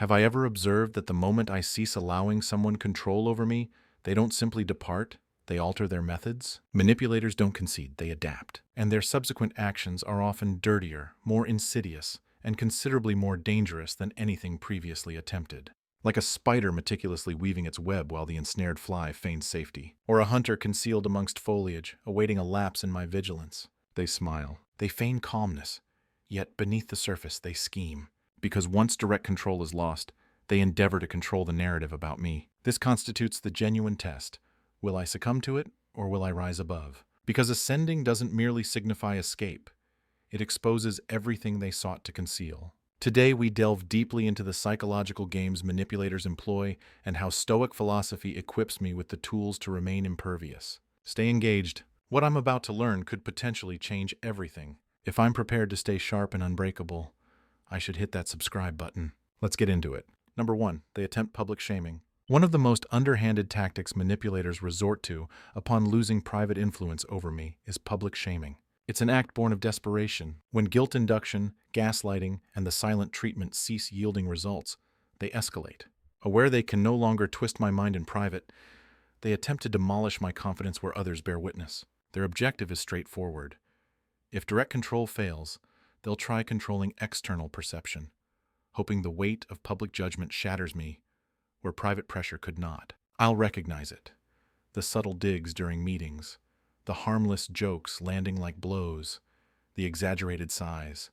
Have I ever observed that the moment I cease allowing someone control over me, they don't simply depart, they alter their methods? Manipulators don't concede, they adapt. And their subsequent actions are often dirtier, more insidious, and considerably more dangerous than anything previously attempted. Like a spider meticulously weaving its web while the ensnared fly feigns safety, or a hunter concealed amongst foliage, awaiting a lapse in my vigilance. They smile. They feign calmness, yet beneath the surface they scheme. Because once direct control is lost, they endeavor to control the narrative about me. This constitutes the genuine test. Will I succumb to it, or will I rise above? Because ascending doesn't merely signify escape. It exposes everything they sought to conceal. Today we delve deeply into the psychological games manipulators employ and how Stoic philosophy equips me with the tools to remain impervious. Stay engaged. What I'm about to learn could potentially change everything. If I'm prepared to stay sharp and unbreakable, I should hit that subscribe button. Let's get into it. Number 1, they attempt public shaming. One of the most underhanded tactics manipulators resort to upon losing private influence over me is public shaming. It's an act born of desperation. When guilt induction, gaslighting, and the silent treatment cease yielding results, they escalate. Aware they can no longer twist my mind in private, they attempt to demolish my confidence where others bear witness. Their objective is straightforward. If direct control fails, they'll try controlling external perception, hoping the weight of public judgment shatters me where private pressure could not. I'll recognize it. The subtle digs during meetings, the harmless jokes landing like blows, the exaggerated sighs,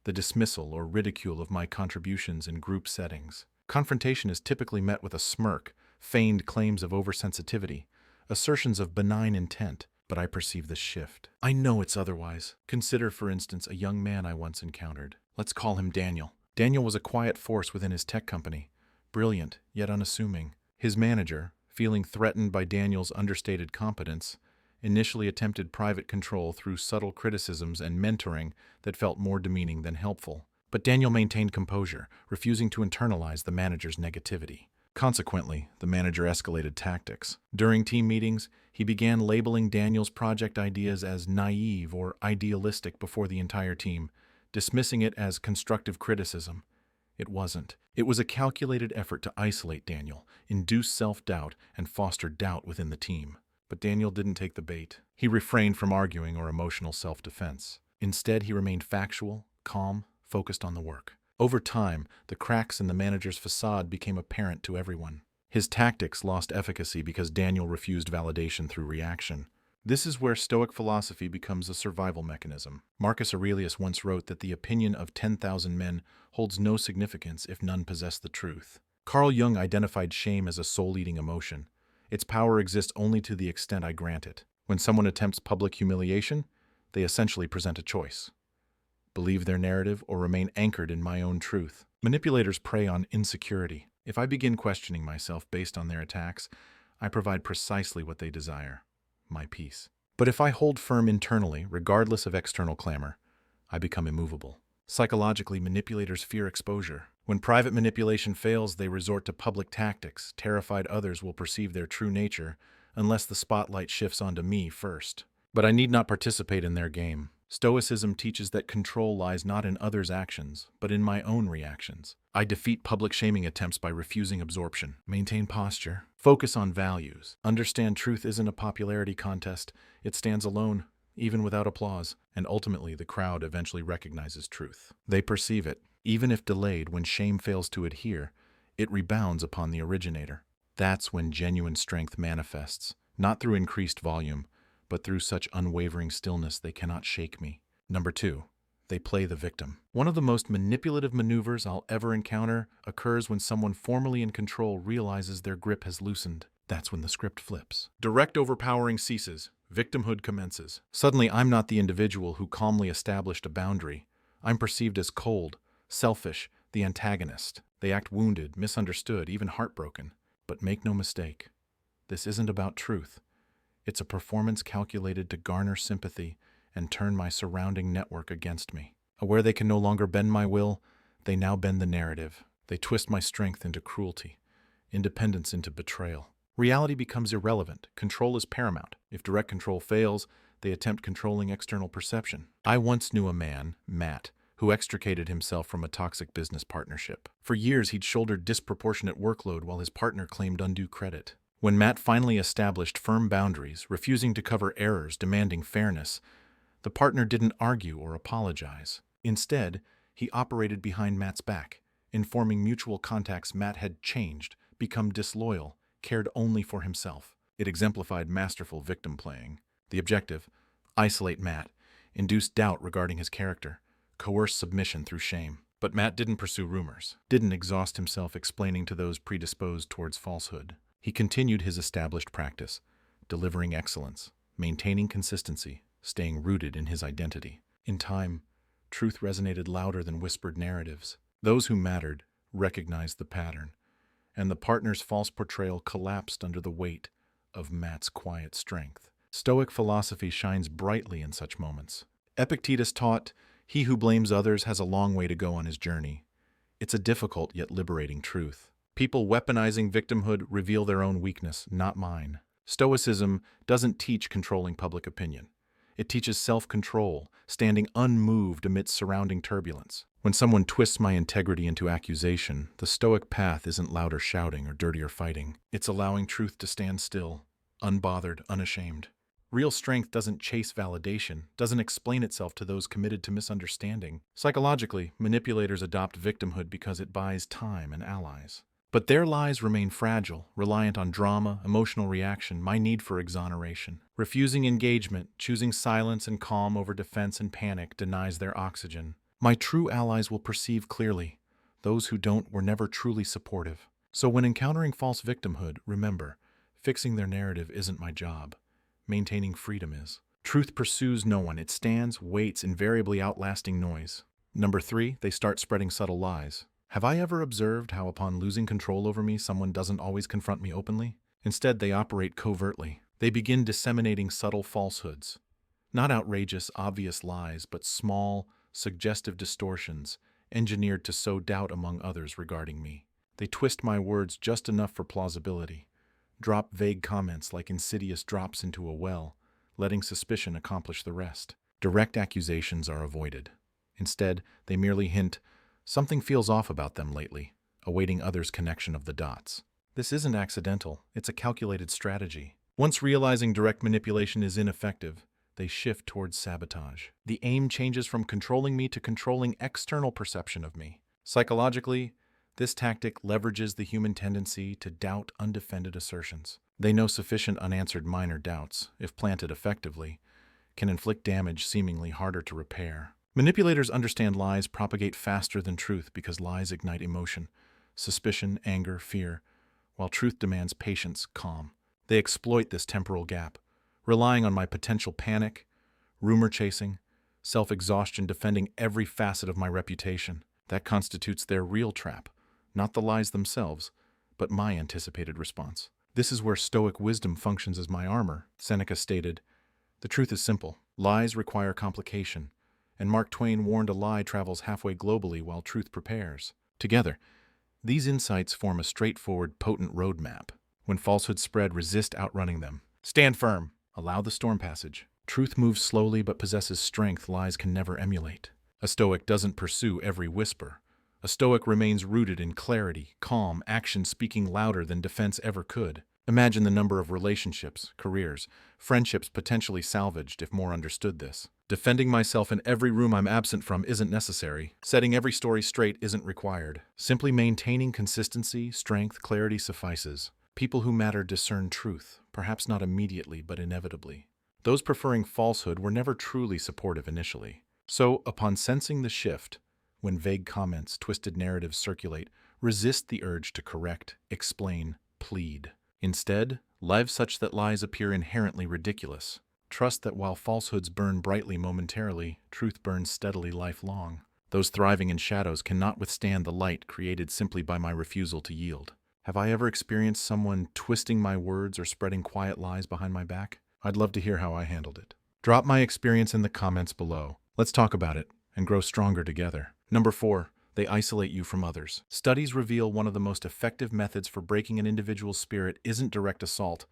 the dismissal or ridicule of my contributions in group settings. Confrontation is typically met with a smirk, feigned claims of oversensitivity, assertions of benign intent, but I perceive this shift. I know it's otherwise. Consider, for instance, a young man I once encountered. Let's call him Daniel. Daniel was a quiet force within his tech company, brilliant yet unassuming. His manager, feeling threatened by Daniel's understated competence, initially attempted private control through subtle criticisms and mentoring that felt more demeaning than helpful. But Daniel maintained composure, refusing to internalize the manager's negativity. Consequently, the manager escalated tactics. During team meetings, he began labeling Daniel's project ideas as naive or idealistic before the entire team, dismissing it as constructive criticism. It wasn't. It was a calculated effort to isolate Daniel, induce self-doubt, and foster doubt within the team. But Daniel didn't take the bait. He refrained from arguing or emotional self-defense. Instead, he remained factual, calm, focused on the work. Over time, the cracks in the manager's facade became apparent to everyone. His tactics lost efficacy because Daniel refused validation through reaction. This is where Stoic philosophy becomes a survival mechanism. Marcus Aurelius once wrote that the opinion of 10,000 men holds no significance if none possess the truth. Carl Jung identified shame as a soul-eating emotion. Its power exists only to the extent I grant it. When someone attempts public humiliation, they essentially present a choice: believe their narrative or remain anchored in my own truth. Manipulators prey on insecurity. If I begin questioning myself based on their attacks, I provide precisely what they desire: my peace. But if I hold firm internally, regardless of external clamor, I become immovable. Psychologically, manipulators fear exposure. When private manipulation fails, they resort to public tactics, terrified others will perceive their true nature unless the spotlight shifts onto me first. But I need not participate in their game. Stoicism teaches that control lies not in others' actions, but in my own reactions. I defeat public shaming attempts by refusing absorption, maintain posture, focus on values, understand truth isn't a popularity contest, it stands alone, even without applause, and ultimately the crowd eventually recognizes truth. They perceive it. Even if delayed, when shame fails to adhere, it rebounds upon the originator. That's when genuine strength manifests, not through increased volume, but through such unwavering stillness they cannot shake me. Number 2, they play the victim. One of the most manipulative maneuvers I'll ever encounter occurs when someone formerly in control realizes their grip has loosened. That's when the script flips. Direct overpowering ceases. Victimhood commences. Suddenly, I'm not the individual who calmly established a boundary. I'm perceived as cold, selfish, the antagonist. They act wounded, misunderstood, even heartbroken. But make no mistake, this isn't about truth. It's a performance calculated to garner sympathy and turn my surrounding network against me. Aware they can no longer bend my will, they now bend the narrative. They twist my strength into cruelty, independence into betrayal. Reality becomes irrelevant. Control is paramount. If direct control fails, they attempt controlling external perception. I once knew a man, Matt, who extricated himself from a toxic business partnership. For years, he'd shouldered disproportionate workload while his partner claimed undue credit. When Matt finally established firm boundaries, refusing to cover errors, demanding fairness, the partner didn't argue or apologize. Instead, he operated behind Matt's back, informing mutual contacts Matt had changed, become disloyal, cared only for himself. It exemplified masterful victim playing. The objective: isolate Matt, induce doubt regarding his character, coerce submission through shame. But Matt didn't pursue rumors, didn't exhaust himself explaining to those predisposed towards falsehood. He continued his established practice, delivering excellence, maintaining consistency, staying rooted in his identity. In time, truth resonated louder than whispered narratives. Those who mattered recognized the pattern, and the partner's false portrayal collapsed under the weight of Matt's quiet strength. Stoic philosophy shines brightly in such moments. Epictetus taught, "He who blames others has a long way to go on his journey." It's a difficult yet liberating truth. People weaponizing victimhood reveal their own weakness, not mine. Stoicism doesn't teach controlling public opinion. It teaches self-control, standing unmoved amidst surrounding turbulence. When someone twists my integrity into accusation, the Stoic path isn't louder shouting or dirtier fighting. It's allowing truth to stand still, unbothered, unashamed. Real strength doesn't chase validation, doesn't explain itself to those committed to misunderstanding. Psychologically, manipulators adopt victimhood because it buys time and allies. But their lies remain fragile, reliant on drama, emotional reaction, my need for exoneration. Refusing engagement, choosing silence and calm over defense and panic denies their oxygen. My true allies will perceive clearly. Those who don't were never truly supportive. So when encountering false victimhood, remember, fixing their narrative isn't my job. Maintaining freedom is. Truth pursues no one. It stands, waits, invariably outlasting noise. Number 3, they start spreading subtle lies. Have I ever observed how upon losing control over me, someone doesn't always confront me openly? Instead, they operate covertly. They begin disseminating subtle falsehoods. Not outrageous, obvious lies, but small, suggestive distortions, engineered to sow doubt among others regarding me. They twist my words just enough for plausibility, drop vague comments like insidious drops into a well, letting suspicion accomplish the rest. Direct accusations are avoided. Instead, they merely hint, something feels off about them lately, awaiting others' connection of the dots. This isn't accidental, it's a calculated strategy. Once realizing direct manipulation is ineffective, they shift towards sabotage. The aim changes from controlling me to controlling external perception of me. Psychologically, this tactic leverages the human tendency to doubt undefended assertions. They know sufficient unanswered minor doubts, if planted effectively, can inflict damage seemingly harder to repair. Manipulators understand lies propagate faster than truth because lies ignite emotion, suspicion, anger, fear, while truth demands patience, calm. They exploit this temporal gap, relying on my potential panic, rumor chasing, self-exhaustion, defending every facet of my reputation. That constitutes their real trap, not the lies themselves, but my anticipated response. This is where Stoic wisdom functions as my armor. Seneca stated, "The truth is simple. Lies require complication." And Mark Twain warned a lie travels halfway globally while truth prepares. Together, these insights form a straightforward, potent roadmap. When falsehoods spread, resist outrunning them. Stand firm. Allow the storm passage. Truth moves slowly but possesses strength lies can never emulate. A Stoic doesn't pursue every whisper. A Stoic remains rooted in clarity, calm, action speaking louder than defense ever could. Imagine the number of relationships, careers, friendships potentially salvaged if more understood this. Defending myself in every room I'm absent from isn't necessary. Setting every story straight isn't required. Simply maintaining consistency, strength, clarity suffices. People who matter discern truth, perhaps not immediately, but inevitably. Those preferring falsehood were never truly supportive initially. So, upon sensing the shift, when vague comments, twisted narratives circulate, resist the urge to correct, explain, plead. Instead, live such that lies appear inherently ridiculous. Trust that while falsehoods burn brightly momentarily, truth burns steadily lifelong. Those thriving in shadows cannot withstand the light created simply by my refusal to yield. Have I ever experienced someone twisting my words or spreading quiet lies behind my back? I'd love to hear how I handled it. Drop my experience in the comments below. Let's talk about it and grow stronger together. Number 4. They isolate you from others. Studies reveal one of the most effective methods for breaking an individual's spirit isn't direct assault,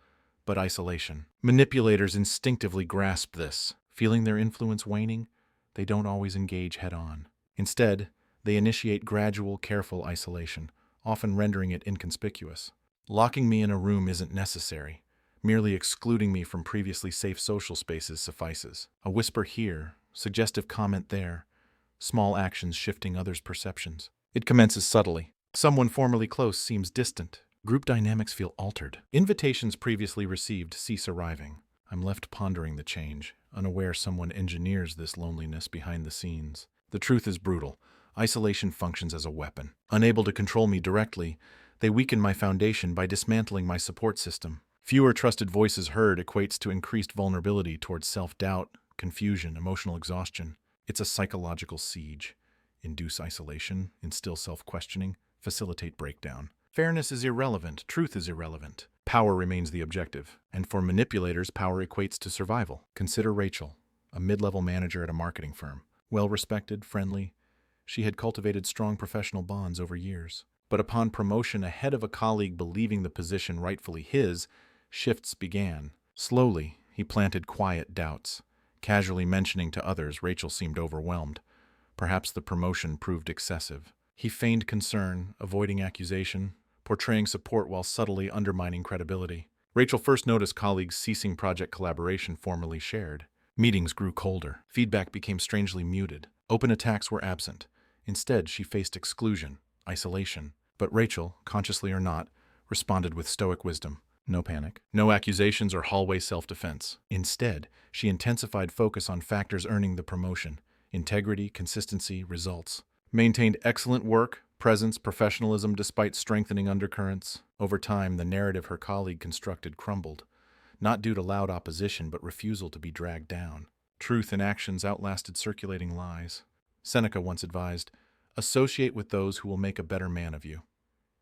but isolation. Manipulators instinctively grasp this. Feeling their influence waning, they don't always engage head-on. Instead, they initiate gradual, careful isolation, often rendering it inconspicuous. Locking me in a room isn't necessary. Merely excluding me from previously safe social spaces suffices. A whisper here, suggestive comment there, small actions shifting others' perceptions. It commences subtly. Someone formerly close seems distant. Group dynamics feel altered. Invitations previously received cease arriving. I'm left pondering the change, unaware someone engineers this loneliness behind the scenes. The truth is brutal. Isolation functions as a weapon. Unable to control me directly, they weaken my foundation by dismantling my support system. Fewer trusted voices heard equates to increased vulnerability towards self-doubt, confusion, emotional exhaustion. It's a psychological siege. Induce isolation, instill self-questioning, facilitate breakdown. Fairness is irrelevant, truth is irrelevant. Power remains the objective, and for manipulators, power equates to survival. Consider Rachel, a mid-level manager at a marketing firm. Well-respected, friendly, she had cultivated strong professional bonds over years. But upon promotion ahead of a colleague believing the position rightfully his, shifts began. Slowly, he planted quiet doubts. Casually mentioning to others, Rachel seemed overwhelmed. Perhaps the promotion proved excessive. He feigned concern, avoiding accusation, portraying support while subtly undermining credibility. Rachel first noticed colleagues ceasing project collaboration formerly shared. Meetings grew colder. Feedback became strangely muted. Open attacks were absent. Instead, she faced exclusion, isolation. But Rachel, consciously or not, responded with stoic wisdom. No panic. No accusations or hallway self-defense. Instead, she intensified focus on factors earning the promotion: integrity, consistency, results. Maintained excellent work, presence, professionalism despite strengthening undercurrents. Over time, the narrative her colleague constructed crumbled, not due to loud opposition but refusal to be dragged down. Truth in actions outlasted circulating lies. Seneca once advised, "Associate with those who will make a better man of you."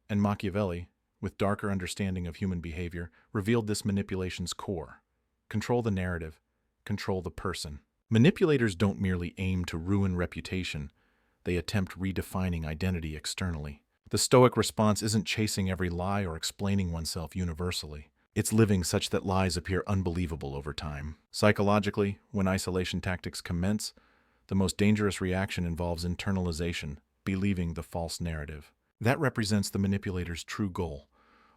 And Machiavelli, with darker understanding of human behavior, revealed this manipulation's core. Control the narrative, control the person. Manipulators don't merely aim to ruin reputation, they attempt redefining identity externally. The Stoic response isn't chasing every lie or explaining oneself universally. It's living such that lies appear unbelievable over time. Psychologically, when isolation tactics commence, the most dangerous reaction involves internalization, believing the false narrative. That represents the manipulator's true goal,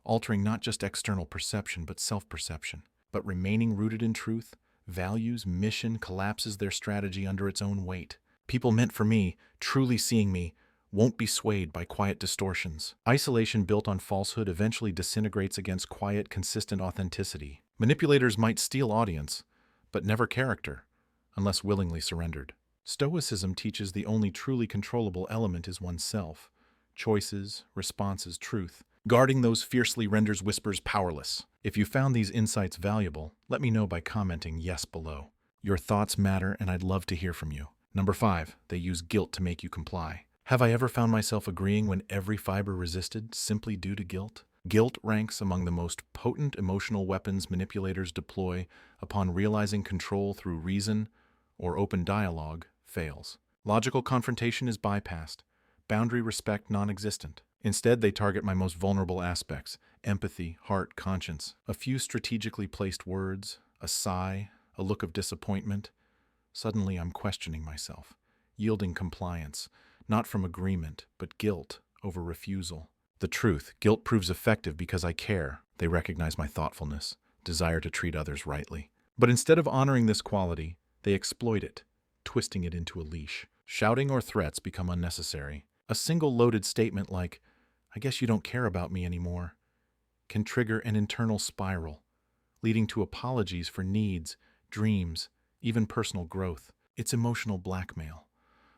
altering not just external perception but self-perception. But remaining rooted in truth, values, mission collapses their strategy under its own weight. People meant for me, truly seeing me, won't be swayed by quiet distortions. Isolation built on falsehood eventually disintegrates against quiet, consistent authenticity. Manipulators might steal audience, but never character, unless willingly surrendered. Stoicism teaches the only truly controllable element is oneself. Choices, responses, truth. Guarding those fiercely renders whispers powerless. If you found these insights valuable, let me know by commenting yes below. Your thoughts matter and I'd love to hear from you. Number 5, they use guilt to make you comply. Have I ever found myself agreeing when every fiber resisted simply due to guilt? Guilt ranks among the most potent emotional weapons manipulators deploy upon realizing control through reason or open dialogue fails. Logical confrontation is bypassed, boundary respect non-existent. Instead, they target my most vulnerable aspects: empathy, heart, conscience. A few strategically placed words, a sigh, a look of disappointment. Suddenly, I'm questioning myself, yielding compliance, not from agreement, but guilt over refusal. The truth, guilt proves effective because I care. They recognize my thoughtfulness, desire to treat others rightly. But instead of honoring this quality, they exploit it, twisting it into a leash. Shouting or threats become unnecessary. A single loaded statement like, "I guess you don't care about me anymore," can trigger an internal spiral, leading to apologies for needs, dreams, even personal growth. It's emotional blackmail,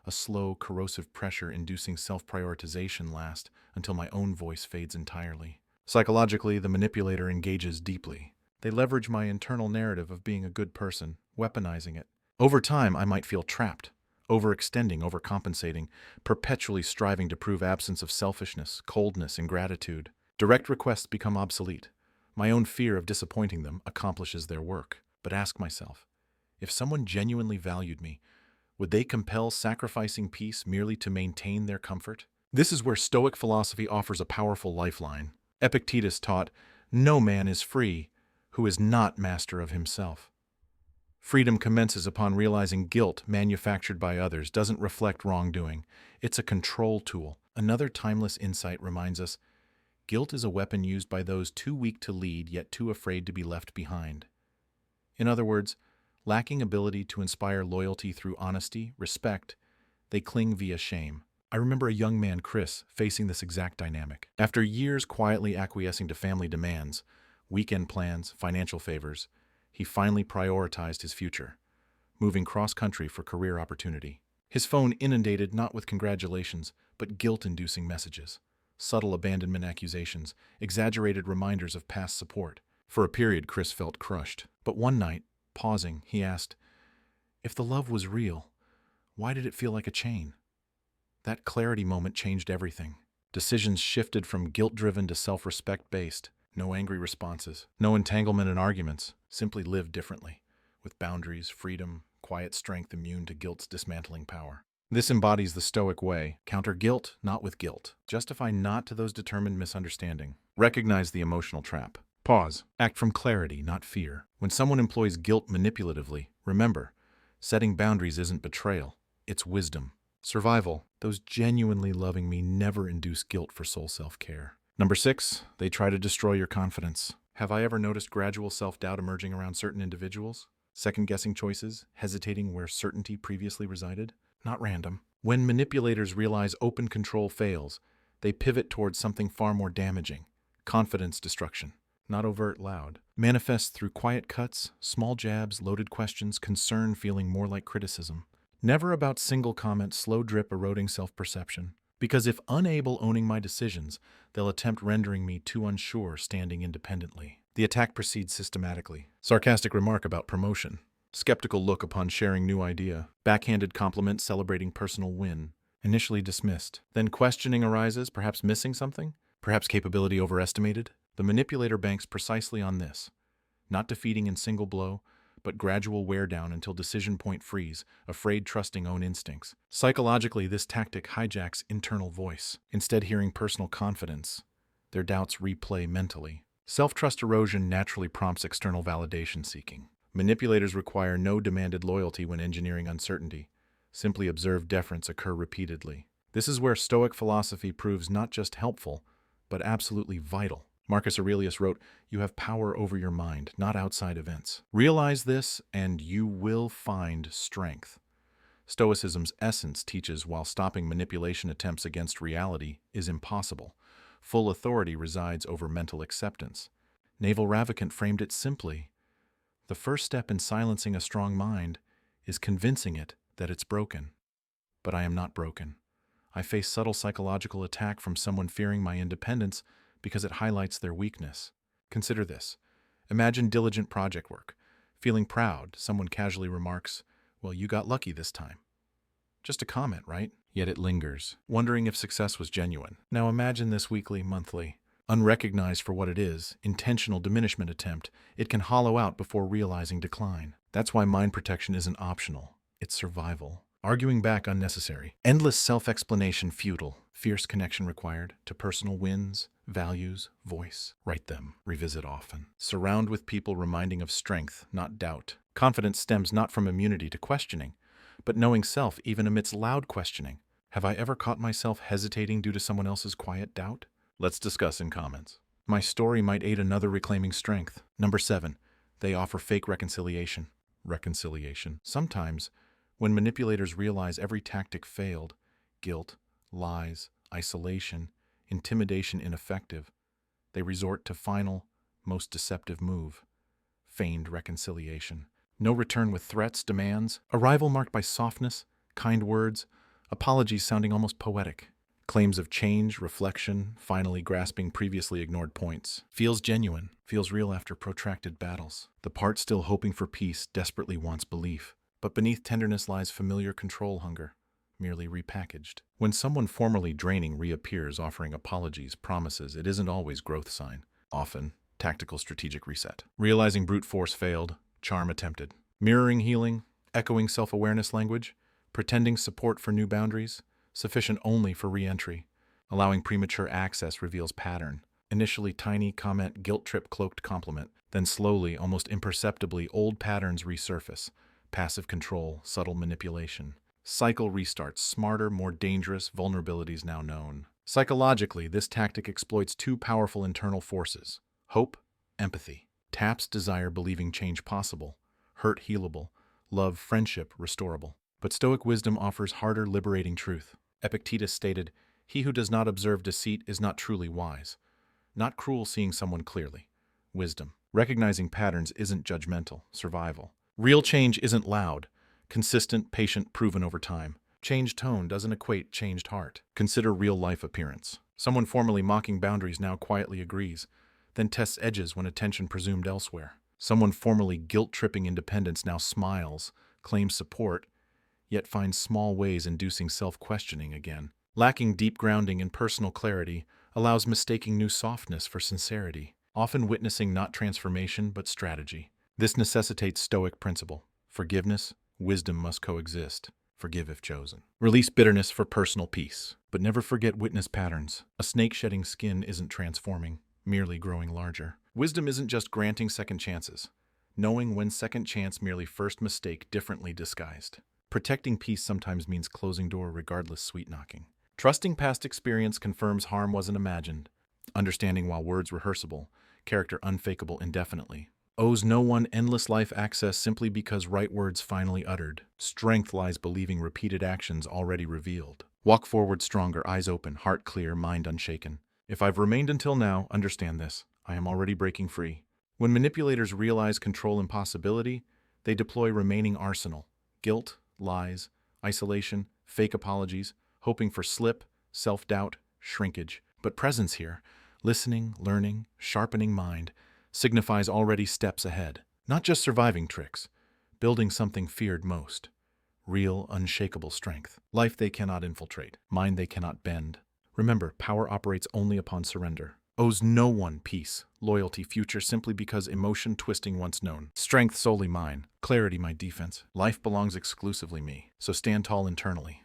a slow, corrosive pressure inducing self-prioritization last until my own voice fades entirely. Psychologically, the manipulator engages deeply. They leverage my internal narrative of being a good person, weaponizing it. Over time, I might feel trapped, overextending, overcompensating, perpetually striving to prove absence of selfishness, coldness, ingratitude. Direct requests become obsolete. My own fear of disappointing them accomplishes their work. But ask myself, if someone genuinely valued me, would they compel sacrificing peace merely to maintain their comfort? This is where Stoic philosophy offers a powerful lifeline. Epictetus taught, "No man is free who is not master of himself." Freedom commences upon realizing guilt manufactured by others doesn't reflect wrongdoing. It's a control tool. Another timeless insight reminds us guilt is a weapon used by those too weak to lead yet too afraid to be left behind. In other words, lacking ability to inspire loyalty through honesty, respect, they cling via shame. I remember a young man, Chris, facing this exact dynamic. After years quietly acquiescing to family demands, weekend plans, financial favors, he finally prioritized his future, moving cross-country for career opportunity. His phone inundated not with congratulations, but guilt-inducing messages, subtle abandonment accusations, exaggerated reminders of past support. For a period, Chris felt crushed. But one night, pausing, he asked, "If the love was real, why did it feel like a chain?" That clarity moment changed everything. Decisions shifted from guilt-driven to self-respect-based. No angry responses, no entanglement in arguments, simply lived differently, with boundaries, freedom, quiet strength immune to guilt's dismantling power. This embodies the Stoic way. Counter guilt, not with guilt. Justify not to those determined misunderstanding. Recognize the emotional trap. Pause. Act from clarity, not fear. When someone employs guilt manipulatively, remember, setting boundaries isn't betrayal, it's wisdom. Survival. Those genuinely loving me never induce guilt for soul self-care. Number 6, they try to destroy your confidence. Have I ever noticed gradual self-doubt emerging around certain individuals? Second-guessing choices, hesitating where certainty previously resided? Not random. When manipulators realize open control fails, they pivot towards something far more damaging. Confidence destruction. Not overt, loud. Manifests through quiet cuts, small jabs, loaded questions, concern feeling more like criticism. Never about single comment, slow drip eroding self-perception. Because if unable owning my decisions, they'll attempt rendering me too unsure standing independently. The attack proceeds systematically. Sarcastic remark about promotion. Skeptical look upon sharing new idea. Backhanded compliment celebrating personal win. Initially dismissed. Then questioning arises, perhaps missing something? Perhaps capability overestimated? The manipulator banks precisely on this. Not defeating in single blow, but gradual wear down until decision point freeze, afraid trusting own instincts. Psychologically, this tactic hijacks internal voice. Instead hearing personal confidence, their doubts replay mentally. Self-trust erosion naturally prompts external validation seeking. Manipulators require no demanded loyalty when engineering uncertainty. Simply observe deference occur repeatedly. This is where Stoic philosophy proves not just helpful, but absolutely vital. Marcus Aurelius wrote, "You have power over your mind, not outside events." Realize this, and you will find strength. Stoicism's essence teaches while stopping manipulation attempts against reality is impossible. Full authority resides over mental acceptance. Naval Ravikant framed it simply. The first step in silencing a strong mind is convincing it that it's broken. But I am not broken. I face subtle psychological attack from someone fearing my independence because it highlights their weakness. Consider this. Imagine diligent project work. Feeling proud, someone casually remarks, "Well, you got lucky this time." Just a comment, right? Yet it lingers, wondering if success was genuine. Now imagine this weekly, monthly. Unrecognized for what it is, intentional diminishment attempt, it can hollow out before realizing decline. That's why mind protection isn't optional. It's survival. Arguing back unnecessary. Endless self-explanation futile. Fierce connection required to personal wins, values, voice. Write them. Revisit often. Surround with people reminding of strength, not doubt. Confidence stems not from immunity to questioning, but knowing self even amidst loud questioning. Have I ever caught myself hesitating due to someone else's quiet doubt? Let's discuss in comments. My story might aid another reclaiming strength. Number 7, they offer fake reconciliation. Reconciliation. Sometimes, when manipulators realize every tactic failed, guilt, lies, isolation, intimidation ineffective, they resort to final, most deceptive move, feigned reconciliation. No return with threats, demands, arrival marked by softness, kind words, apologies sounding almost poetic, claims of change, reflection, finally grasping previously ignored points. Feels genuine, feels real after protracted battles. The part still hoping for peace desperately wants belief, but beneath tenderness lies familiar control hunger, merely repackaged. When someone formerly draining reappears offering apologies, promises, it isn't always growth sign. Often, tactical strategic reset. Realizing brute force failed, charm attempted. Mirroring healing, echoing self-awareness language, pretending support for new boundaries, sufficient only for re-entry. Allowing premature access reveals pattern. Initially tiny comment, guilt trip, cloaked compliment. Then slowly, almost imperceptibly, old patterns resurface. Passive control, subtle manipulation. Cycle restarts, smarter, more dangerous, vulnerabilities now known. Psychologically, this tactic exploits two powerful internal forces: hope, empathy. Taps desire, believing change possible. Hurt healable. Love, friendship restorable. But Stoic wisdom offers harder, liberating truth. Epictetus stated, "He who does not observe deceit is not truly wise." Not cruel, seeing someone clearly. Wisdom. Recognizing patterns isn't judgmental, survival. Real change isn't loud. Consistent, patient, proven over time. Changed tone doesn't equate changed heart. Consider real-life appearance. Someone formerly mocking boundaries now quietly agrees, then tests edges when attention presumed elsewhere. Someone formerly guilt-tripping independence now smiles, claims support, yet finds small ways inducing self-questioning again. Lacking deep grounding in personal clarity allows mistaking new softness for sincerity, often witnessing not transformation but strategy. This necessitates Stoic principle. Forgiveness, wisdom must coexist. Forgive if chosen. Release bitterness for personal peace. But never forget witness patterns. A snake shedding skin isn't transforming, merely growing larger. Wisdom isn't just granting second chances. Knowing when second chance merely first mistake differently disguised. Protecting peace sometimes means closing door regardless sweet knocking. Trusting past experience confirms harm wasn't imagined. Understanding while words rehearsable, character unfakeable indefinitely. Owes no one endless life access simply because right words finally uttered. Strength lies believing repeated actions already revealed. Walk forward stronger, eyes open, heart clear, mind unshaken. If I've remained until now, understand this. I am already breaking free. When manipulators realize control impossibility, they deploy remaining arsenal. Guilt, lies, isolation, fake apologies, hoping for slip, self-doubt, shrinkage. But presence here, listening, learning, sharpening mind, signifies already steps ahead. Not just surviving tricks, building something feared most. Real, unshakable strength. Life they cannot infiltrate, mind they cannot bend. Remember, power operates only upon surrender. Owes no one peace, loyalty, future simply because emotion twisting once known. Strength solely mine, clarity my defense. Life belongs exclusively me, so stand tall internally.